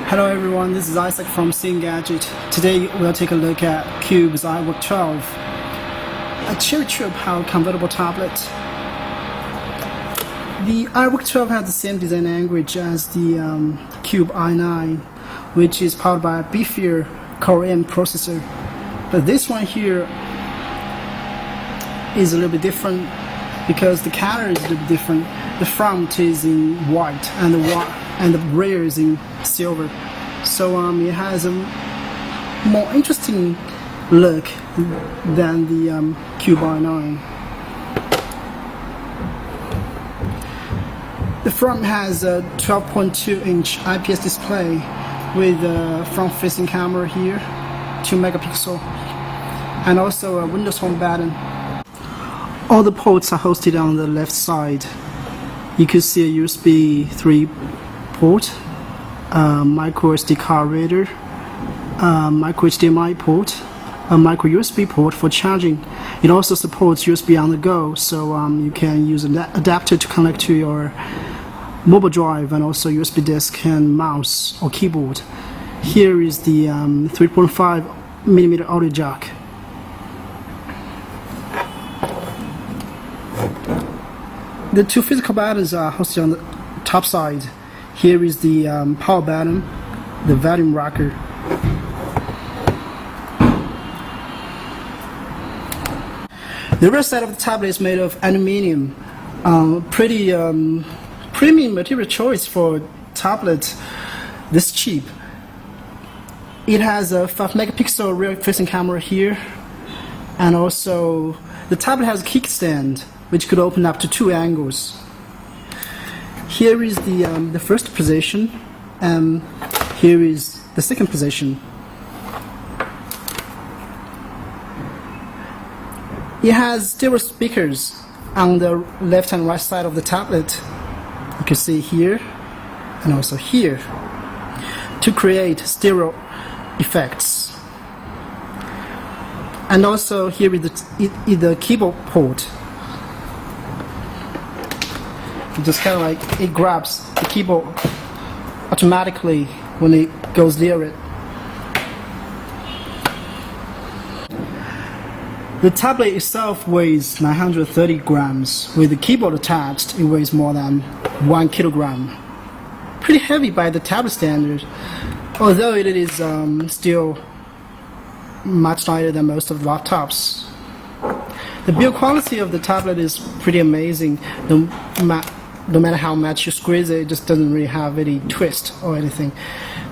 Hello everyone, this is Isaac from Seeing Gadget. Today we'll take a look at Cube's iWork 12, a cherry-true powered convertible tablet. The iWork 12 has the same design language as the Cube i9, which is powered by a beefier Core M processor. But this one here is a little bit different because the color is a little bit different. The front is in white and the rear is in silver. So it has a more interesting look than the Cube i9. The front has a 12.2-inch IPS display with a front-facing camera here, 2 megapixel, and also a Windows Home button. All the ports are hosted on the left side. You can see a USB 3 port, micro SD card reader, micro HDMI port, a micro USB port for charging. It also supports USB on the go, so you can use an adapter to connect to your mobile drive, and also USB disk and mouse or keyboard. Here is the 3.5mm audio jack. The two physical buttons are hosted on the top side. Here is the power button, the volume rocker. The rear side of the tablet is made of aluminium. Pretty premium material choice for a tablet this cheap. It has a 5 megapixel rear facing camera here, and also the tablet has a kickstand which could open up to 2 angles. Here is the first position, and here is the second position. It has stereo speakers on the left and right side of the tablet. You can see here and also here to create stereo effects. And also here is the keyboard port. It just kind of like it grabs the keyboard automatically when it goes near it. The tablet itself weighs 930 grams. With the keyboard attached, it weighs more than 1 kilogram. Pretty heavy by the tablet standard, although it is still much lighter than most of the laptops. The build quality of the tablet is pretty amazing. No matter how much you squeeze it, it just doesn't really have any twist or anything.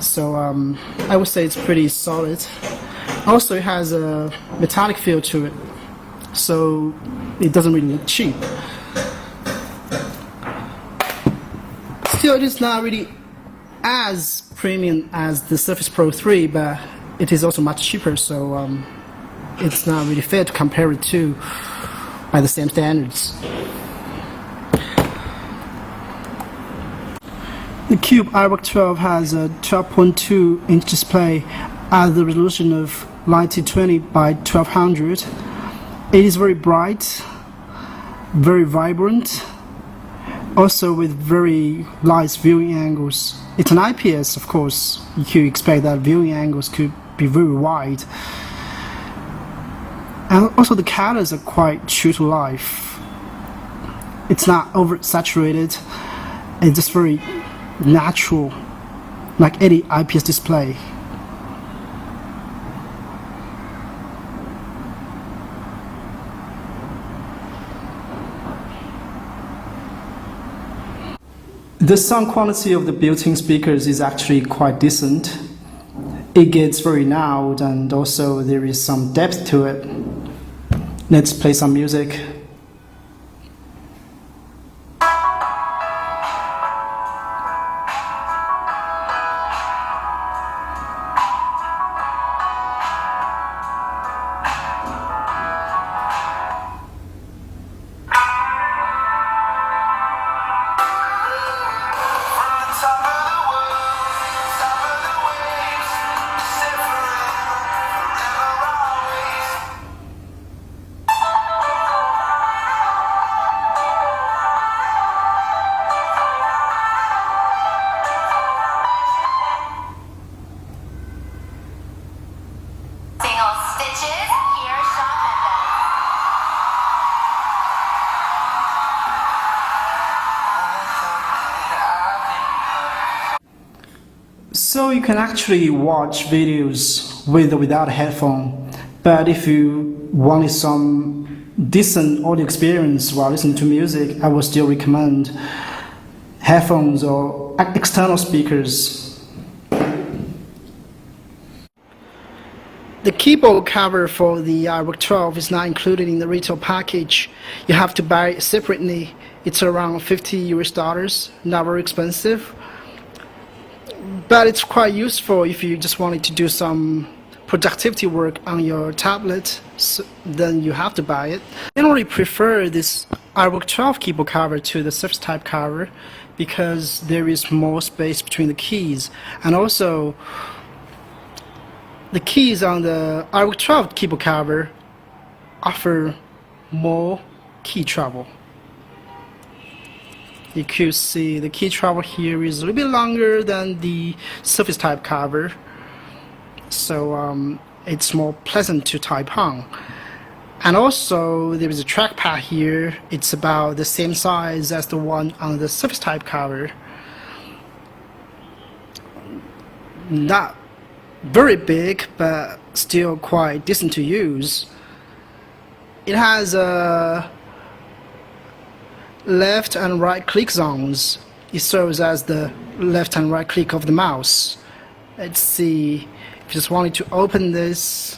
So I would say it's pretty solid. Also, it has a metallic feel to it, so it doesn't really look cheap. Still, it is not really as premium as the Surface Pro 3, but it is also much cheaper, so it's not really fair to compare it to by the same standards. The Cube iWork 12 has a 12.2-inch display at the resolution of 1920 by 1200. It is very bright, very vibrant, also with very nice viewing angles. It's an IPS, of course. You could expect that viewing angles could be very wide. And also the colors are quite true to life. It's not oversaturated. It's just very natural, like any IPS display. The sound quality of the built-in speakers is actually quite decent. It gets very loud, and also there is some depth to it. Let's play some music. So you can actually watch videos with or without a headphone, but if you wanted some decent audio experience while listening to music, I would still recommend headphones or external speakers. The keyboard cover for the iWork 12 is not included in the retail package. You have to buy it separately. It's around $50, not very expensive. But it's quite useful if you just wanted to do some productivity work on your tablet, so then you have to buy it. I generally prefer this iWork 12 keyboard cover to the Surface type cover because there is more space between the keys, and also the keys on the iWork 12 keyboard cover offer more key travel. You could see the key travel here is a little bit longer than the Surface type cover, so it's more pleasant to type on. And also there is a trackpad here. It's about the same size as the one on the Surface type cover. Not very big, but still quite decent to use. It has a left and right click zones. It serves as the left and right click of the mouse. Let's see, if you just wanted to open this,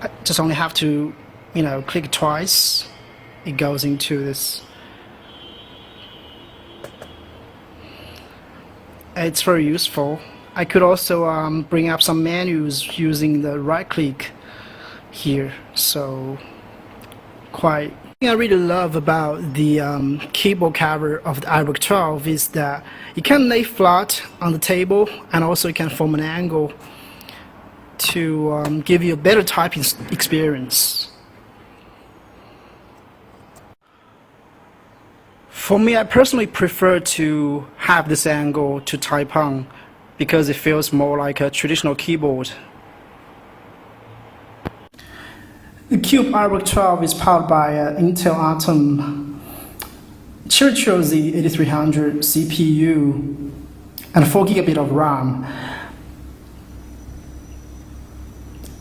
I just only have to, click twice. It goes into this. It's very useful. I could also bring up some menus using the right click here, so quite. The thing I really love about the keyboard cover of the iWork 12 is that you can lay flat on the table, and also you can form an angle to give you a better typing experience. For me, I personally prefer to have this angle to type on because it feels more like a traditional keyboard. The Cube iWork 12 is powered by Intel Atom Churchill Z8300 CPU and 4 GB of RAM.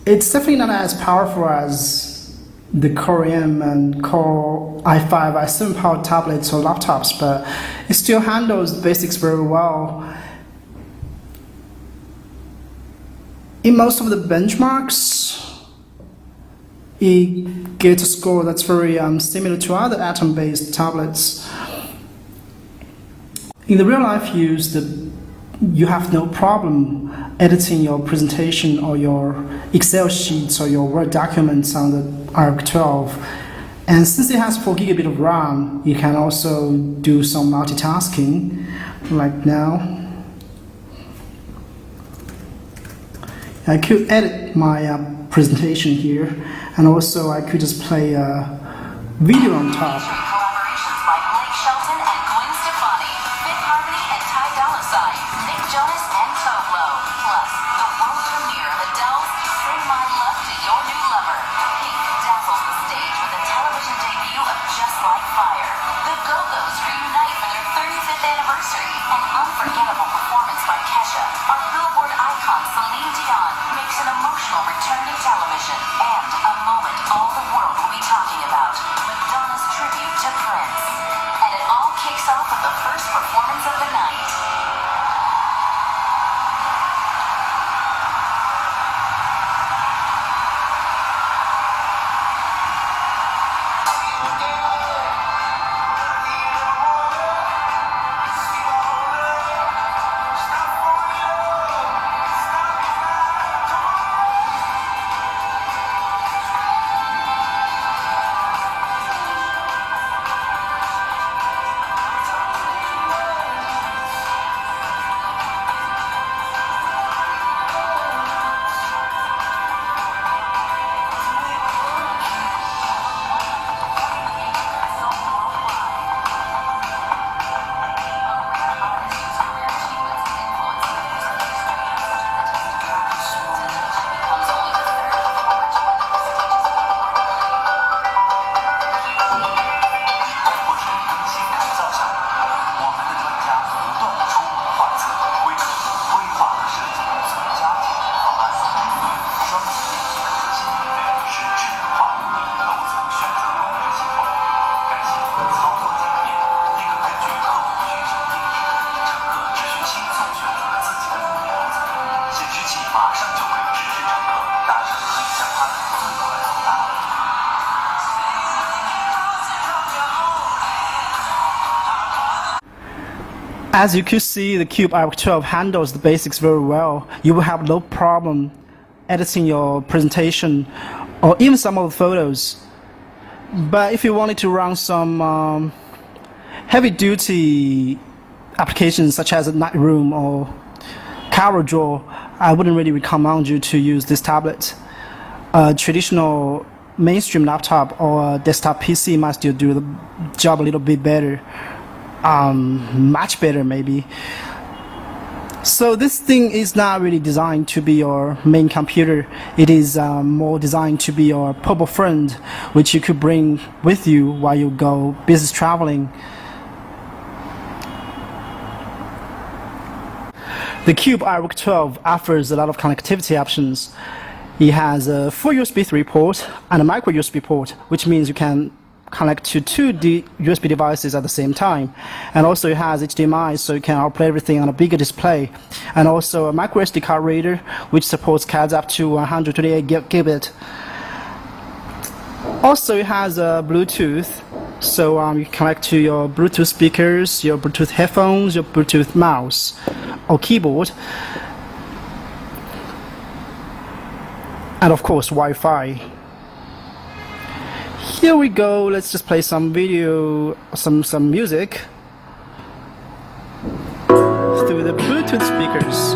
It's definitely not as powerful as the Core M and Core i5, i7 powered tablets or laptops, but it still handles the basics very well. In most of the benchmarks, it gets a score that's very similar to other Atom-based tablets. In the real life use, you have no problem editing your presentation or your Excel sheets or your Word documents on the iWork 12. And since it has 4 GB of RAM, you can also do some multitasking, like now. I could edit my presentation here, and also I could just play a video on top. Collaborations by Blake Shelton and Gwen Stefani, Fifth Harmony and Ty Dolla $ign, Nick Jonas and Toblo, plus the world premiere of Adele's Sing My Love to Your New Lover. Pink dazzles the stage with the television debut of Just Like Fire. The Go-Go's reunite for their 35th anniversary. An unforgettable performance by Kesha. Our Billboard icon Celine Dion makes an emotional return to television. And a moment all the world will be talking about, Madonna's tribute to Prince. And it all kicks off with the first performance of the night. As you could see, the Cube iWork 12 handles the basics very well. You will have no problem editing your presentation or even some of the photos. But if you wanted to run some heavy-duty applications such as a night room or camera draw, I wouldn't really recommend you to use this tablet. A traditional mainstream laptop or a desktop PC might still do the job a little bit better, much better maybe. So this thing is not really designed to be your main computer. It is more designed to be your portable friend, which you could bring with you while you go business traveling. The Cube iWork 12 offers a lot of connectivity options. It has a full USB 3 port and a micro USB port, which means you can connect to two USB devices at the same time. And also it has HDMI, so you can output everything on a bigger display. And also a micro SD card reader, which supports cards up to 128 gigabit. Also it has a Bluetooth, so you can connect to your Bluetooth speakers, your Bluetooth headphones, your Bluetooth mouse or keyboard. And of course Wi-Fi. Here we go, let's just play some video, some music through the Bluetooth speakers.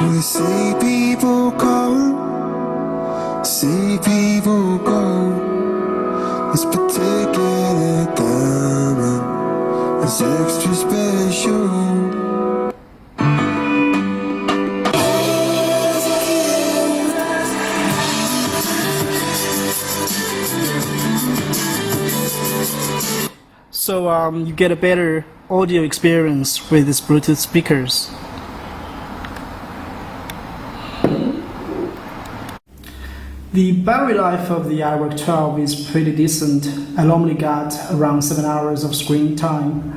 We see people come, see people go. This particular diamond is extra special. So you get a better audio experience with these Bluetooth speakers. The battery life of the iWork 12 is pretty decent. I normally got around 7 hours of screen time,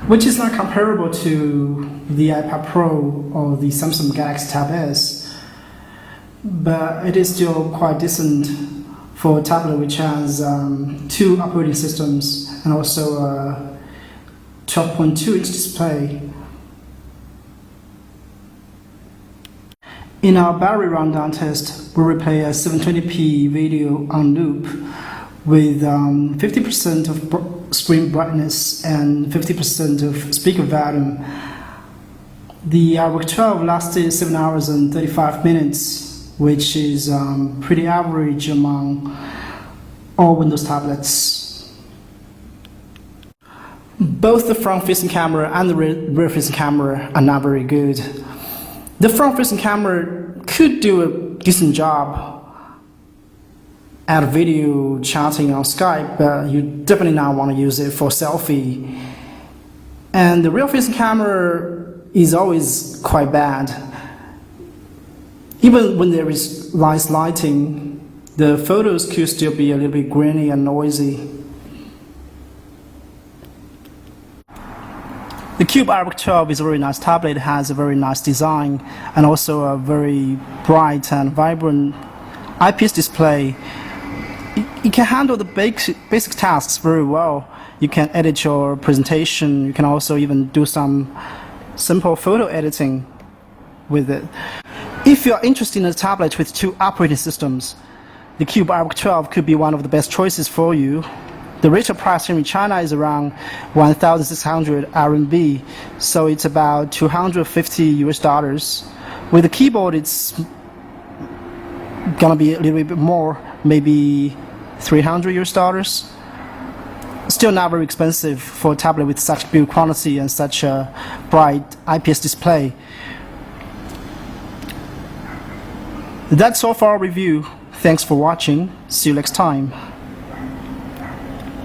which is not comparable to the iPad Pro or the Samsung Galaxy Tab S, but it is still quite decent for a tablet which has two operating systems and also a 12.2-inch display. In our battery rundown test, we will play a 720p video on loop with 50% of screen brightness and 50% of speaker volume. The iWork 12 lasted 7 hours and 35 minutes, which is pretty average among all Windows tablets. Both the front-facing camera and the rear-facing camera are not very good. The front-facing camera could do a decent job at video chatting on Skype, but you definitely not want to use it for selfie. And the rear-facing camera is always quite bad. Even when there is nice lighting, the photos could still be a little bit grainy and noisy. The Cube iWork 12 is a very nice tablet. It has a very nice design and also a very bright and vibrant IPS display. It can handle the basic tasks very well. You can edit your presentation. You can also even do some simple photo editing with it. If you are interested in a tablet with two operating systems, the Cube iWork 12 could be one of the best choices for you. The retail price here in China is around 1,600 RMB, so it's about $250 US. With the keyboard, it's gonna be a little bit more, maybe $300 US. Still not very expensive for a tablet with such build quality and such a bright IPS display. That's all for our review. Thanks for watching. See you next time.